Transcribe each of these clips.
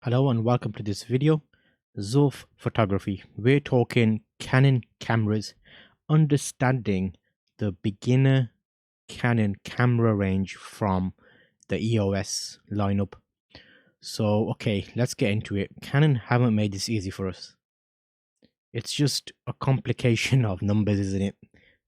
Hello and welcome to this video. Zulf Photography. We're talking Canon cameras, understanding the beginner Canon camera range from the EOS lineup. So, okay, let's get into it. Canon haven't made this easy for us. It's just a complication of numbers, isn't it?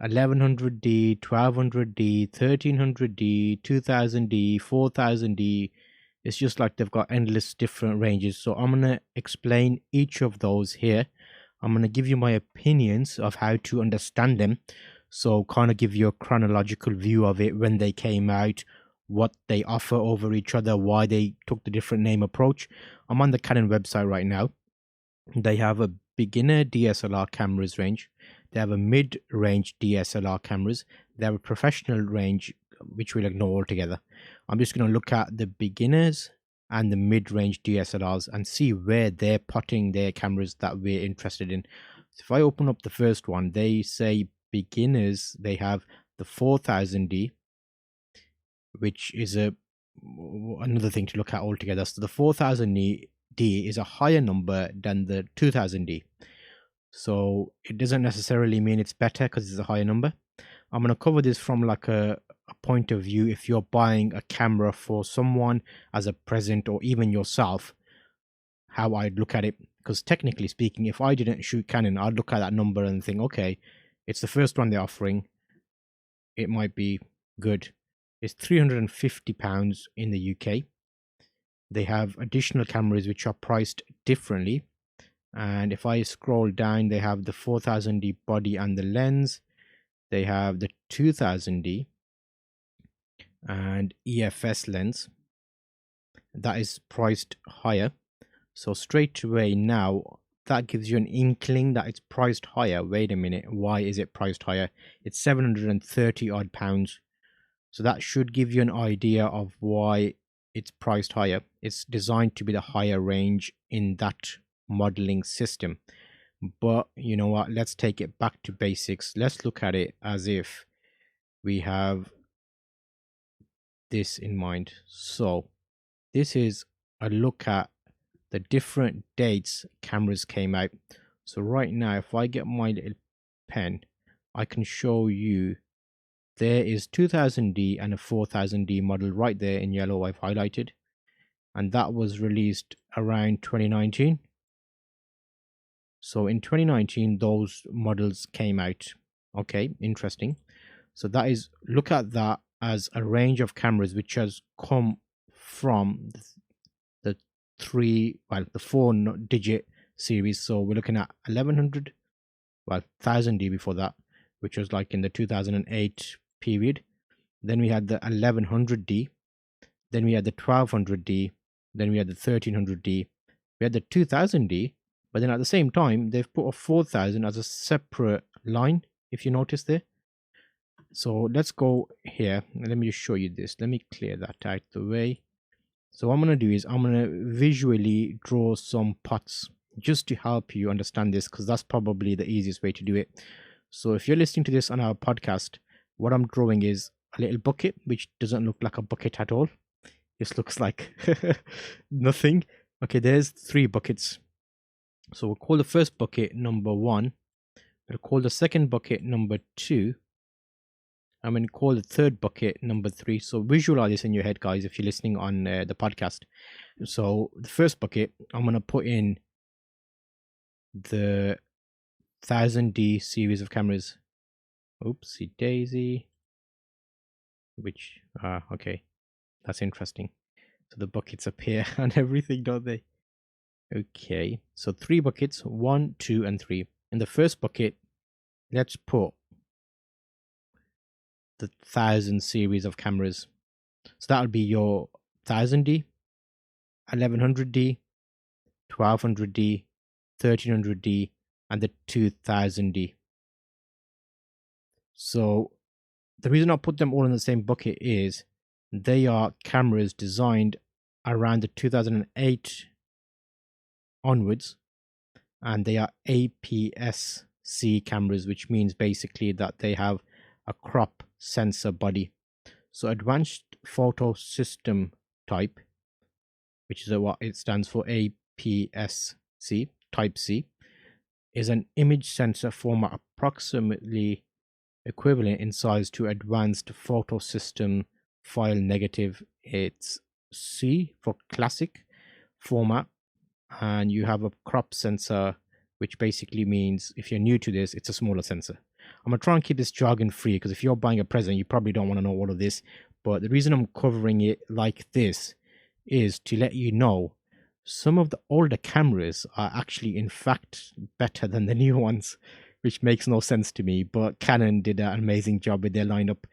1100D, 1200D, 1300D, 2000D, 4000D. It's just like they've got endless different ranges. So I'm going to explain each of those here. I'm going to give you my opinions of how to understand them. So kind of give you a chronological view of it, when they came out, what they offer over each other, why they took the different name approach. I'm on the Canon website right now. They have a beginner DSLR cameras range. They have a mid-range DSLR cameras. They have a professional range, which we'll ignore altogether. I'm just going to look at the beginners and the mid-range DSLRs and see where they're putting their cameras that we're interested in. So if I open up the first one, they say beginners, they have the 4000D, which is another thing to look at altogether. So the 4000D is a higher number than the 2000D. So it doesn't necessarily mean it's better because it's a higher number. I'm going to cover this from like a point of view. If you're buying a camera for someone as a present or even yourself, how I'd look at it. Because technically speaking, if I didn't shoot Canon, I'd look at that number and think, okay, it's the first one they're offering. It might be good. It's £350 in the UK. They have additional cameras which are priced differently. And if I scroll down, they have the 4000D body and the lens. They have the 2000D and EFS lens. That is priced higher. So straight away now, that gives you an inkling that it's priced higher. Wait a minute, why is it priced higher? It's 730 odd pounds. So that should give you an idea of why it's priced higher. It's designed to be the higher range in that modeling system. But you know what, let's take it back to basics. Let's look at it as if we have this in mind. So this is a look at the different dates cameras came out. So right now, if I get my little pen, I can show you there is 2000D and a 4000D model right there in yellow I've highlighted, and that was released around 2019. So in 2019 those models came out. Okay, interesting. So that is, look at that as a range of cameras which has come from the the 4-digit series. So we're looking at 1100, well, 1000D before that, which was like in the 2008 period. Then we had the 1100D, then we had the 1200D, then we had the 1300D, we had the 2000D, but then at the same time they've put a 4000 as a separate line, if you notice there. So let's go here, let me just show you this. Let me clear that out the way. So what I'm going to do is I'm going to visually draw some pots just to help you understand this, because that's probably the easiest way to do it. So if you're listening to this on our podcast, what I'm drawing is a little bucket, which doesn't look like a bucket at all. This looks like nothing. Okay, there's 3 buckets. So we'll call the first bucket number 1. We'll call the second bucket number 2. I'm going to call the third bucket number 3. So visualize this in your head, guys, if you're listening on the podcast. So the first bucket, I'm going to put in the 1000D series of cameras. Oopsie daisy. Which, okay, that's interesting. So the buckets appear and everything, don't they? Okay, so 3 buckets, 1, 2, and 3. In the first bucket, let's put the 1000 series of cameras. So that'll be your 1000D, 1100D, 1200D, 1300D, and the 2000D. So the reason I put them all in the same bucket is they are cameras designed around the 2008 onwards, and they are APS-C cameras, which means basically that they have a crop sensor body. So advanced photo system type, which is what it stands for, APS-C, Type C, is an image sensor format approximately equivalent in size to advanced photo system file negative. It's C for classic format, and you have a crop sensor, which basically means, if you're new to this, it's a smaller sensor. I'm gonna try and keep this jargon free, because if you're buying a present, you probably don't want to know all of this. But the reason I'm covering it like this is to let you know some of the older cameras are actually in fact better than the new ones, which makes no sense to me. But Canon did an amazing job with their lineup.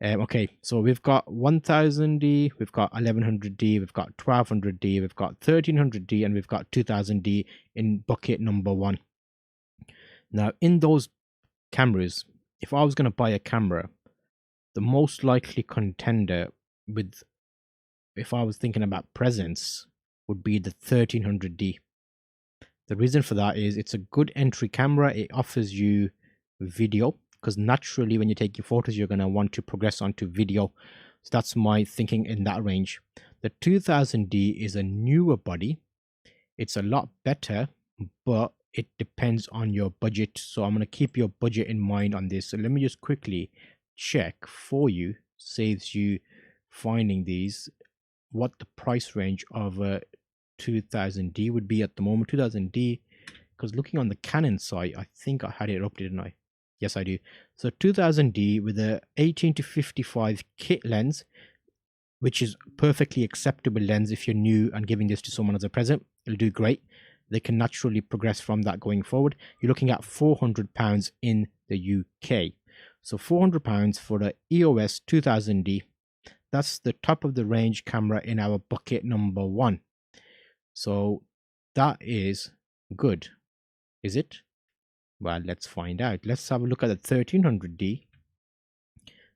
Okay, so we've got 1000D, we've got 1100D, we've got 1200D, we've got 1300D, and we've got 2000D in bucket number 1. Now, in those cameras, if I was going to buy a camera, the most likely contender with, if I was thinking about presents, would be the 1300D. The reason for that is it's a good entry camera. It offers you video, because naturally when you're taking photos, you're going to want to progress onto video. So that's my thinking in that range. The 2000D is a newer body. It's a lot better, but it depends on your budget. So I'm going to keep your budget in mind on this. So let me just quickly check for you, saves you finding these, what the price range of a 2000D would be at the moment. 2000D, because looking on the Canon site, I think I had it up, didn't I? Yes, I do. So 2000D with a 18-55 kit lens, which is perfectly acceptable lens if you're new and giving this to someone as a present. It'll do great. They can naturally progress from that going forward. You're looking at £400 in the UK. So £400 for the EOS 2000D. That's the top of the range camera in our bucket number 1. So that is good, is it? Well, let's find out. Let's have a look at the 1300D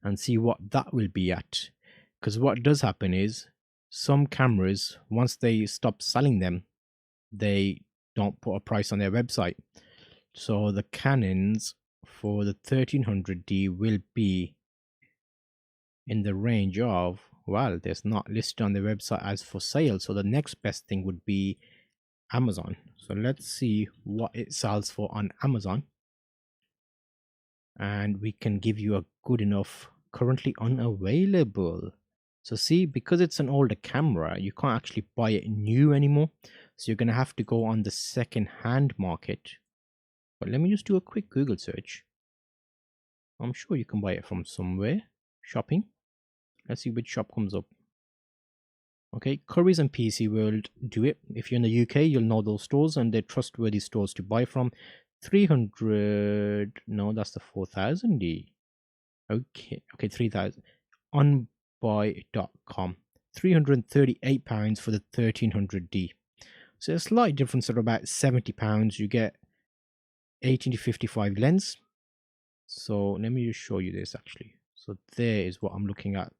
and see what that will be at. Because what does happen is some cameras, once they stop selling them, they don't put a price on their website. So the Canons for the 1300D will be in the range of, well, there's not listed on the website as for sale. So the next best thing would be Amazon. So let's see what it sells for on Amazon, and we can give you a good enough currently unavailable. So see, because it's an older camera, you can't actually buy it new anymore. So you're going to have to go on the second hand market. But let me just do a quick Google search. I'm sure you can buy it from somewhere. Shopping. Let's see which shop comes up. Okay, Currys and PC World do it. If you're in the UK, you'll know those stores, and they're trustworthy stores to buy from. 300, no, that's the 4000D. Okay, 3000. Onbuy.com. £338 for the 1300D. So a slight difference of about £70. You get 18-55 lens. So let me just show you this actually. So there is what I'm looking at.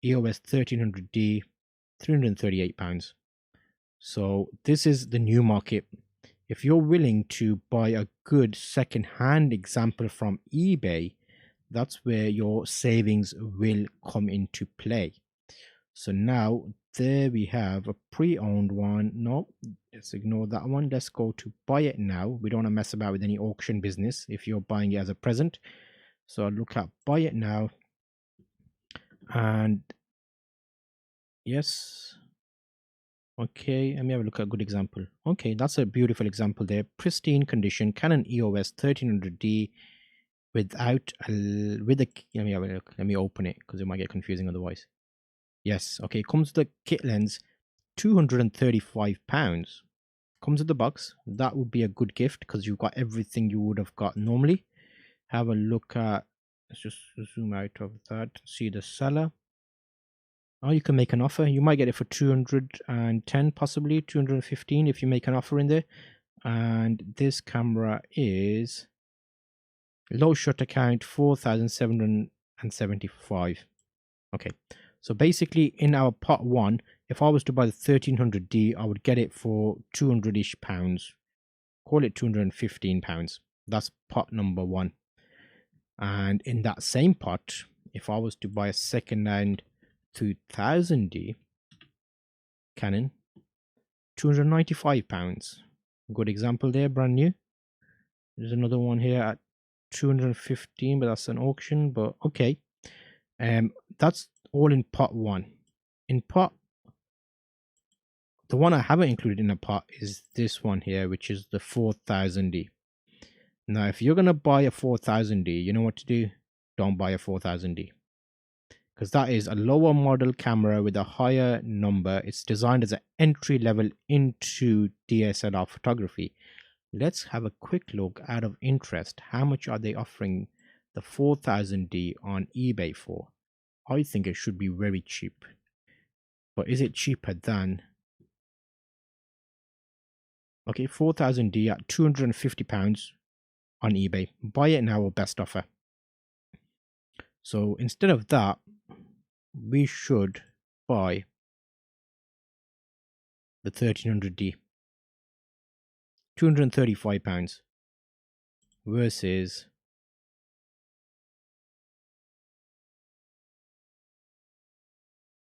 EOS 1300D, £338. So this is the new market. If you're willing to buy a good second-hand example from eBay, that's where your savings will come into play. So now there we have a pre-owned one. No, let's ignore that one. Let's go to buy it now. We don't want to mess about with any auction business if you're buying it as a present. So I'll look at buy it now. And yes. Okay, let me have a look at a good example. Okay, that's a beautiful example there. Pristine condition, Canon EOS 1300D without a, with a, let me have a look. Let me open it because it might get confusing otherwise. Yes, okay, comes with the kit lens, £235. Comes with the box. That would be a good gift because you've got everything you would have got normally. Have a look at, let's just zoom out of that, see the seller. Oh, you can make an offer. You might get it for 210, possibly 215 if you make an offer in there. And this camera is low shutter count 4775. Okay, so basically in our pot 1, if I was to buy the 1300D, I would get it for 200-ish pounds. Call it £215. That's pot number 1. And in that same pot, if I was to buy a second-hand 2000D, Canon, £295. Good example there, brand new. There's another one here at 215, but that's an auction. But okay, that's all in part one. In part, the one I haven't included in a part is this one here, which is the 4000D. Now, if you're gonna buy a 4000D, you know what to do. Don't buy a 4000D, because that is a lower model camera with a higher number. It's designed as an entry level into DSLR photography. Let's have a quick look out of interest. How much are they offering the 4000D on eBay for? I think it should be very cheap. But is it cheaper than... Okay, 4000D at £250 on eBay. Buy it now or best offer. So instead of that, we should buy the 1300D. £235 versus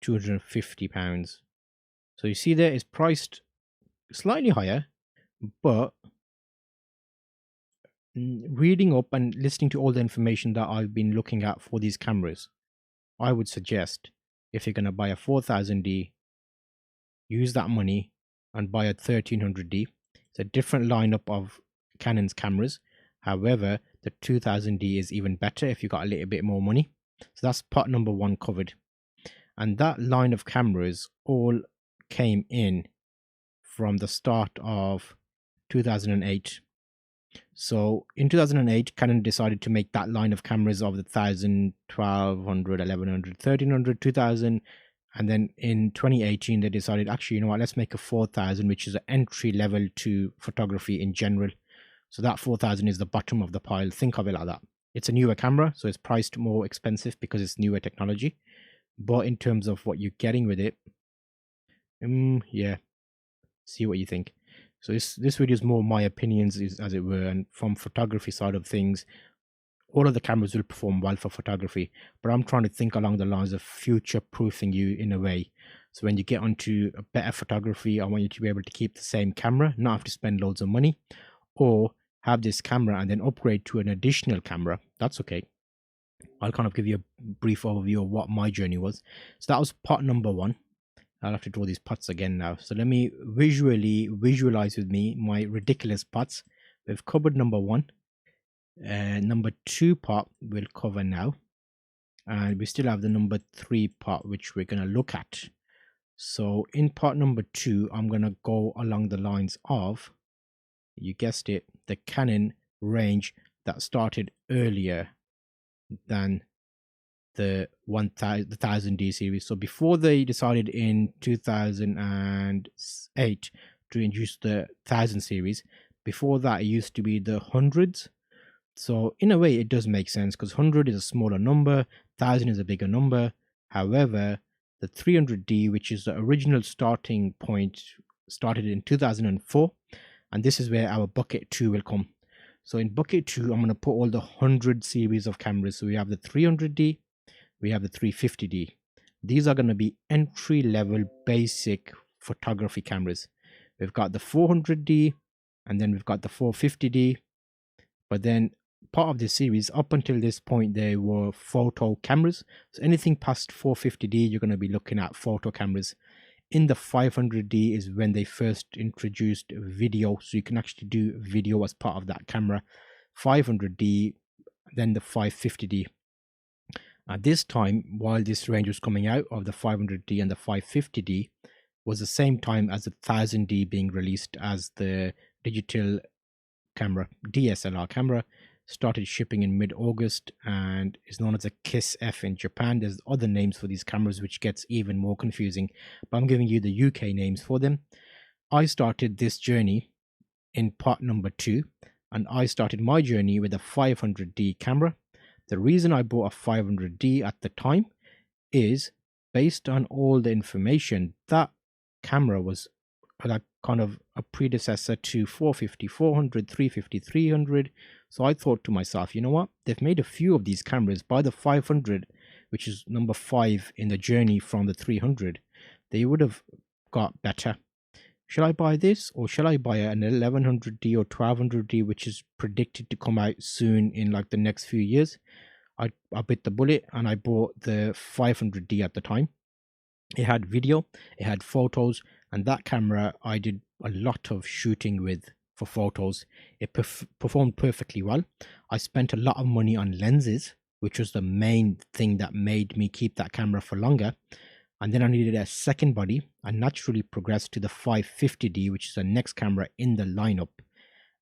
£250. So you see there it's priced slightly higher, but reading up and listening to all the information that I've been looking at for these cameras, I would suggest if you're going to buy a 4000D, use that money and buy a 1300D. It's a different lineup of Canon's cameras. However, the 2000D is even better if you got a little bit more money. So that's part number one covered. And that line of cameras all came in from the start of 2008. So in 2008, Canon decided to make that line of cameras of the 1000, 1200, 1100, 1300, 2000. And then in 2018, they decided, actually, you know what, let's make a 4000, which is an entry level to photography in general. So that 4000 is the bottom of the pile. Think of it like that. It's a newer camera, so it's priced more expensive because it's newer technology. But in terms of what you're getting with it, yeah, see what you think. So this video is more my opinions, as it were, and from photography side of things, all of the cameras will perform well for photography, but I'm trying to think along the lines of future proofing you in a way. So when you get onto a better photography, I want you to be able to keep the same camera, not have to spend loads of money, or have this camera and then upgrade to an additional camera. That's okay. I'll kind of give you a brief overview of what my journey was. So that was part number one. I'll have to draw these pots again now. So let me visualize with me my ridiculous pots. We've covered number one. Number two part we'll cover now, and we still have the number three part which we're going to look at. So in part number two, I'm going to go along the lines of, you guessed it, the Canon range that started earlier than the 1000D series. So before they decided in 2008 to introduce the 1000 series, before that it used to be the hundreds. So in a way it does make sense, because 100 is a smaller number, 1000 is a bigger number. However, the 300D, which is the original starting point, started in 2004, and this is where our bucket 2 will come. So in bucket 2, I'm going to put all the 100 series of cameras. So we have the 300D, we have the 350D. These are going to be entry level basic photography cameras. We've got the 400D, and then we've got the 450D. But then part of this series, up until this point, they were photo cameras. So anything past 450D, you're going to be looking at photo cameras. In the 500D is when they first introduced video, so you can actually do video as part of that camera. 500D, then the 550D. At this time, while this range was coming out of the 500D and the 550D, was the same time as the 1000D being released as the digital camera. DSLR camera started shipping in mid-August and is known as a KISS F in Japan. There's other names for these cameras which gets even more confusing, but I'm giving you the UK names for them. I started this journey in part number 2, and I started my journey with a 500D camera. The reason I bought a 500D at the time is based on all the information. That camera was like kind of a predecessor to 450, 400, 350, 300. So I thought to myself, you know what? They've made a few of these cameras. By the 500, which is number 5 in the journey from the 300, they would have got better. Should I buy this, or should I buy an 1100D or 1200D, which is predicted to come out soon in like the next few years? I bit the bullet and I bought the 500D at the time. It had video, it had photos, and that camera I did a lot of shooting with for photos. It performed perfectly well. I spent a lot of money on lenses, which was the main thing that made me keep that camera for longer. And then I needed a second body. I naturally progressed to the 550D, which is the next camera in the lineup.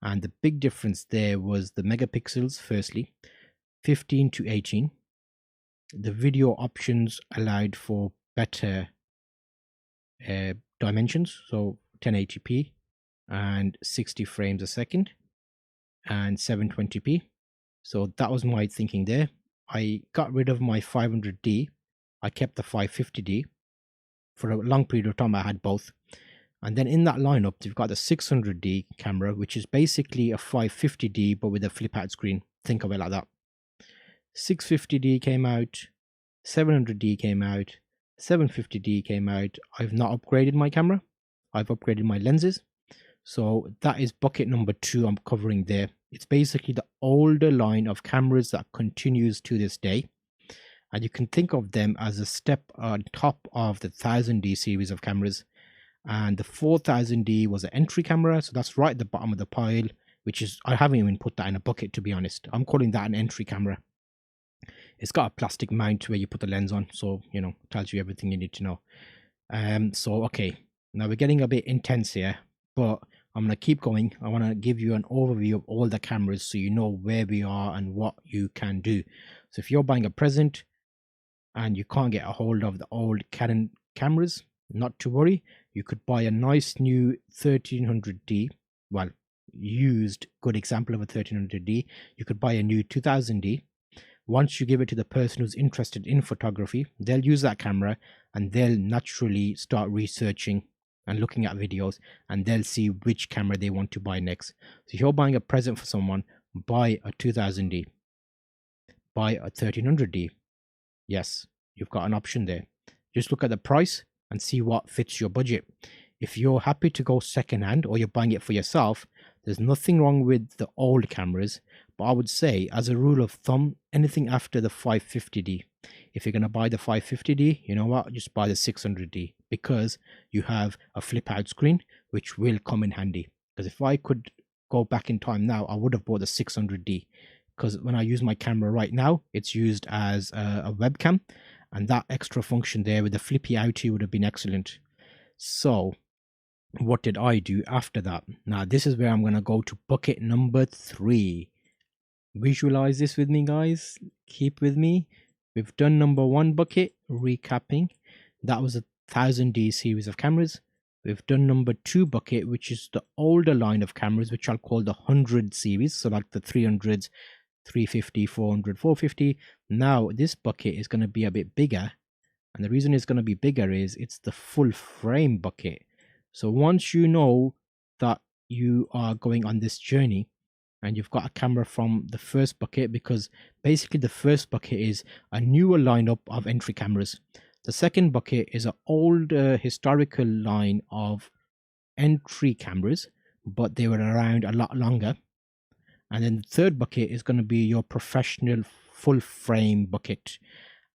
And the big difference there was the megapixels, firstly, 15 to 18. The video options allowed for better dimensions, so 1080p and 60 frames a second and 720p. So that was my thinking there. I got rid of my 500D. I kept the 550D. For a long period of time I had both. And then in that lineup you've got the 600D camera, which is basically a 550D but with a flip out screen. Think of it like that. 650D came out, 700D came out, 750D came out. I've not upgraded my camera. I've upgraded my lenses. So that is bucket number 2 I'm covering there. It's basically the older line of cameras that continues to this day. And you can think of them as a step on top of the 1000D series of cameras. And the 4000D was an entry camera. So that's right at the bottom of the pile, which is, I haven't even put that in a bucket, to be honest. I'm calling that an entry camera. It's got a plastic mount where you put the lens on, so you know, tells you everything you need to know. So okay, now we're getting a bit intense here, but I'm gonna keep going. I want to give you an overview of all the cameras so you know where we are and what you can do. So if you're buying a present and you can't get a hold of the old Canon cameras, not to worry. You could buy a nice new 1300D, well, used good example of a 1300D. You could buy a new 2000D. Once you give it to the person who's interested in photography, they'll use that camera and they'll naturally start researching and looking at videos, and they'll see which camera they want to buy next. So if you're buying a present for someone, buy a 2000D, buy a 1300D. Yes, you've got an option there. Just look at the price and see what fits your budget. If you're happy to go secondhand or you're buying it for yourself, there's nothing wrong with the old cameras, but I would say as a rule of thumb, anything after the 550D. If you're going to buy the 550D, you know what, just buy the 600D, because you have a flip out screen, which will come in handy. Because if I could go back in time now, I would have bought the 600D, because when I use my camera right now, it's used as a webcam, and that extra function there with the flippy outie would have been excellent. So what did I do after that? Now this is where I'm going to go to bucket number 3. Visualize this with me, guys. Keep with me. We've done number 1 bucket, recapping. That was a 1000D series of cameras. We've done number 2 bucket, which is the older line of cameras, which I'll call the 100 series. So like the 300s, 350, 400, 450. Now this bucket is going to be a bit bigger. And the reason it's going to be bigger is it's the full frame bucket. So once you know that you are going on this journey and you've got a camera from the first bucket, because basically the first bucket is a newer lineup of entry cameras. The second bucket is an older historical line of entry cameras, but they were around a lot longer. And then the third bucket is going to be your professional full frame bucket.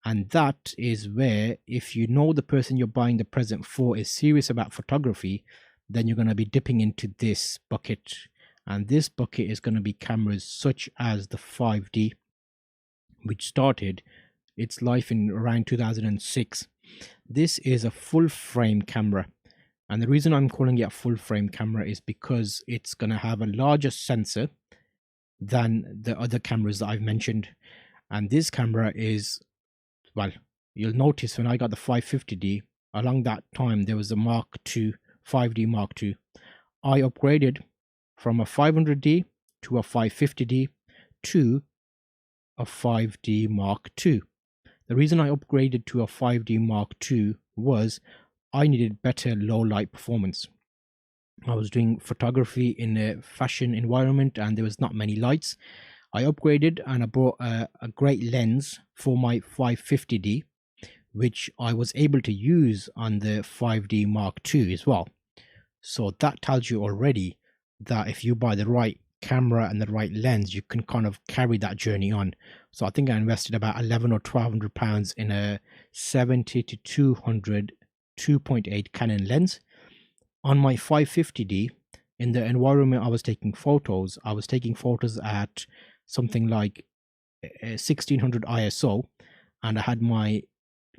And that is where, if you know the person you're buying the present for is serious about photography, then you're going to be dipping into this bucket. And this bucket is going to be cameras such as the 5D, which started its life in around 2006. This is a full frame camera. And the reason I'm calling it a full frame camera is because it's going to have a larger sensor than the other cameras that I've mentioned. And this camera is, well, you'll notice when I got the 550D, along that time there was a Mark II, 5D Mark II. I upgraded from a 500D to a 550D to a 5D Mark II. The reason I upgraded to a 5D Mark II was I needed better low light performance. I was doing photography in a fashion environment and there was not many lights. I upgraded and I bought a great lens for my 550D, which I was able to use on the 5D Mark II as well. So that tells you already that if you buy the right camera and the right lens, you can kind of carry that journey on. So I think I invested about 11 or 1200 pounds in a 70 to 200 2.8 Canon lens. On my 550D, in the environment I was taking photos at something like 1600 ISO, and I had my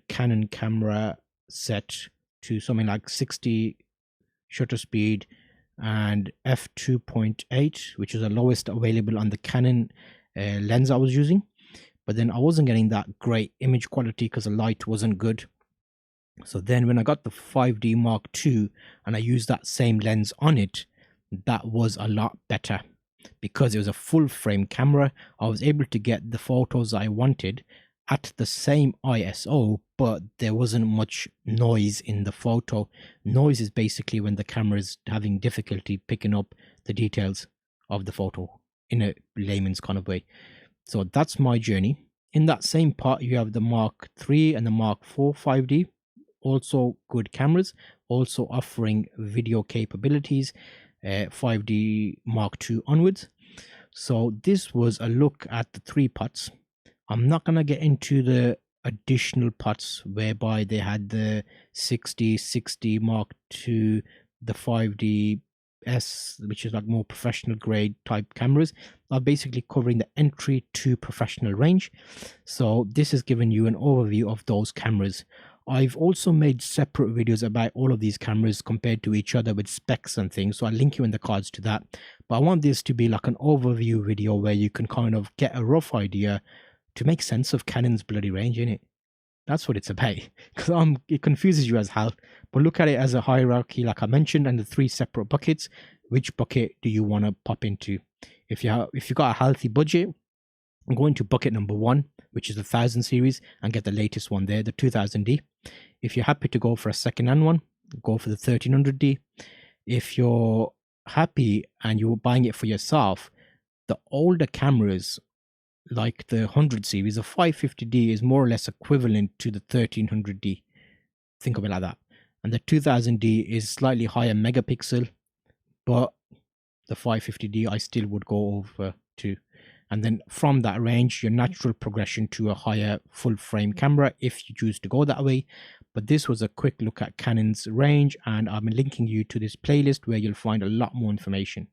Canon camera set to something like 60 shutter speed and f2.8, which is the lowest available on the Canon lens I was using. But then I wasn't getting that great image quality because the light wasn't good. So then when I got the 5D Mark II and I used that same lens on it, that was a lot better because it was a full frame camera. I was able to get the photos I wanted at the same ISO, but there wasn't much noise in the photo. Noise is basically when the camera is having difficulty picking up the details of the photo in a layman's kind of way. So that's my journey. In that same part, you have the Mark III and the Mark IV 5D, also good cameras, also offering video capabilities, 5D Mark II onwards. So this was a look at the 3 pots. I'm not going to get into the additional pots whereby they had the 60 Mark II, the 5D S, which is like more professional grade type cameras, are basically covering the entry to professional range. So this has given you an overview of those cameras. I've also made separate videos about all of these cameras compared to each other with specs and things, so I'll link you in the cards to that. But I want this to be like an overview video where you can kind of get a rough idea to make sense of Canon's bloody range, innit? That's what it's about, because it confuses you as hell. But look at it as a hierarchy, like I mentioned, and the 3 separate buckets. Which bucket do you want to pop into? If you got a healthy budget, go into bucket number 1, which is the 1000 series, and get the latest one there, the 2000D. If you're happy to go for a second-hand one, go for the 1300D. If you're happy and you're buying it for yourself, the older cameras, like the 100 series, the 550D is more or less equivalent to the 1300D. Think of it like that. And the 2000D is slightly higher megapixel, but the 550D I still would go over to. And then from that range, your natural progression to a higher full frame camera if you choose to go that way. But this was a quick look at Canon's range, and I'm linking you to this playlist where you'll find a lot more information.